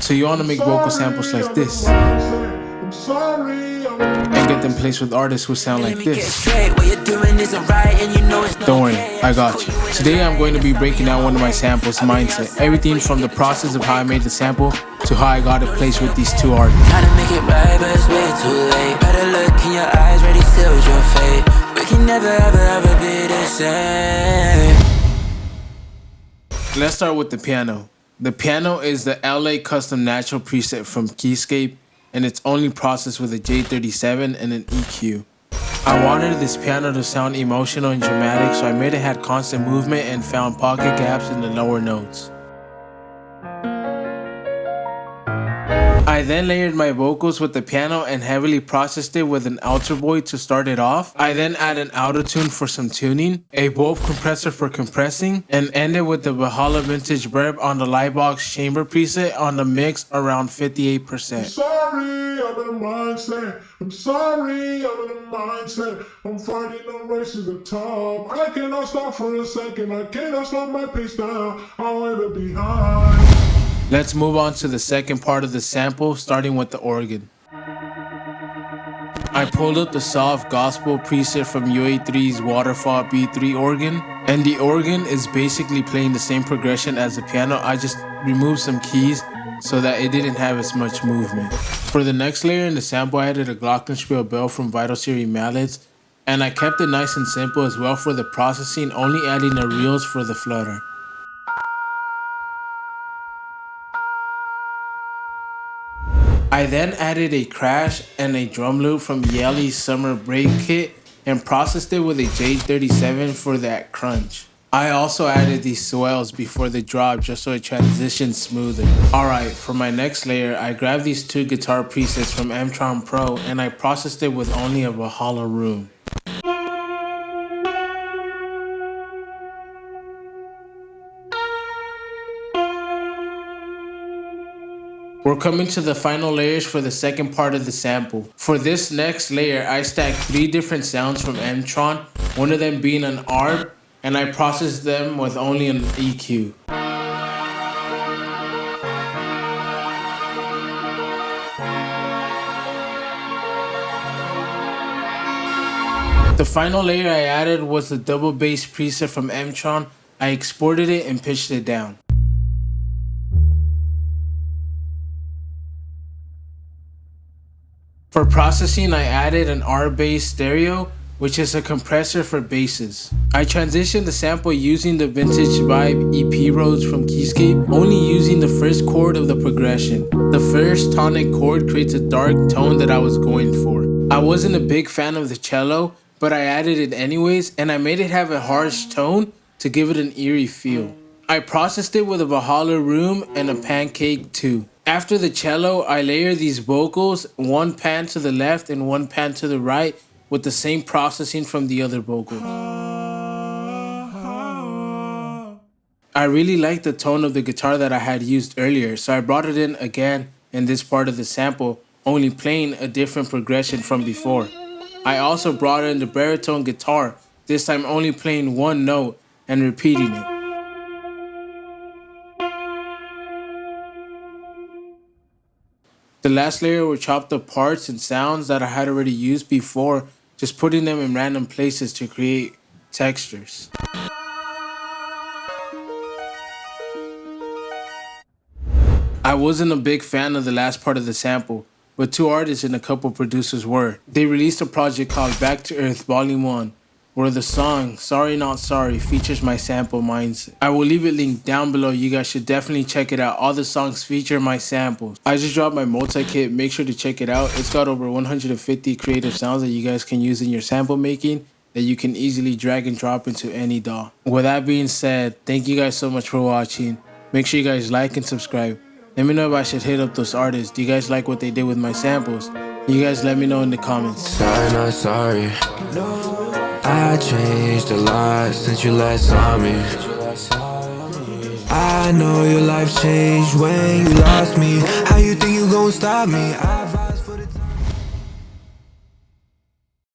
So you want to make vocal samples like this and get them placed with artists who sound like this. Don't worry, I got you. Today I'm going to be breaking down one of my samples, Mindset. Everything from the process of how I made the sample to how I got it placed with these two artists. Trying to make it right, but it's way too late. Better look in your eyes, ready seals your fate. We can never ever be the same. Let's start with the piano. The piano is the LA custom natural preset from Keyscape, and it's only processed with a J37 and an EQ. I wanted this piano to sound emotional and dramatic, so I made it had constant movement and found pocket gaps in the lower notes. I then layered my vocals with the piano and heavily processed it with an alto boy to start it off. I then added an auto-tune for some tuning, a bulb compressor for compressing, and ended with the Valhalla Vintage Burp on the Lightbox chamber preset on the mix around 58%. I'm sorry, I'm in a mindset. I'm sorry, I'm in a mindset. I'm fighting no race to the top. I cannot stop for a second. I cannot slow my pace down. I'm way behind. Let's move on to the second part of the sample, starting with the organ. I pulled up the soft gospel preset from UA3's Waterfall B3 organ, and the organ is basically playing the same progression as the piano. I just removed some keys so that it didn't have as much movement. For the next layer in the sample, I added a glockenspiel bell from Vital Series mallets, and I kept it nice and simple as well for the processing, only adding the reels for the flutter. I then added a crash and a drum loop from Yelly's Summer Break kit and processed it with a J37 for that crunch. I also added these swells before the drop just so it transitions smoother. Alright, for my next layer, I grabbed these two guitar presets from M-Tron Pro and I processed it with only a Valhalla room. We're coming to the final layers for the second part of the sample. For this next layer, I stacked 3 different sounds from M-Tron, one of them being an ARP, and I processed them with only an EQ. The final layer I added was the double bass preset from M-Tron. I exported it and pitched it down. For processing, I added an R-bass stereo, which is a compressor for basses. I transitioned the sample using the Vintage Vibe EP Roads from Keyscape, only using the first chord of the progression. The first tonic chord creates a dark tone that I was going for. I wasn't a big fan of the cello, but I added it anyways, and I made it have a harsh tone to give it an eerie feel. I processed it with a Valhalla room and a pancake too. After the cello, I layered these vocals, one pan to the left and one pan to the right, with the same processing from the other vocal. I really liked the tone of the guitar that I had used earlier, so I brought it in again in this part of the sample, only playing a different progression from before. I also brought in the baritone guitar, this time only playing one note and repeating it. The last layer were chopped up parts and sounds that I had already used before, just putting them in random places to create textures. I wasn't a big fan of the last part of the sample, but 2 artists and a couple producers were. They released a project called Back to Earth Volume 1, where the song Sorry Not Sorry features my sample Mindset. I will leave it linked down below. You guys should definitely check it out. All the songs feature my samples. I just dropped my multi-kit. Make sure to check it out. It's got over 150 creative sounds that you guys can use in your sample making that you can easily drag and drop into any DAW. With that being said, thank you guys so much for watching. Make sure you guys like and subscribe. Let me know if I should hit up those artists. Do you guys like what they did with my samples? You guys let me know in the comments. Sorry, not sorry. I changed a lot since you last saw me. I know your life changed when you lost me. How you think you gon' stop me?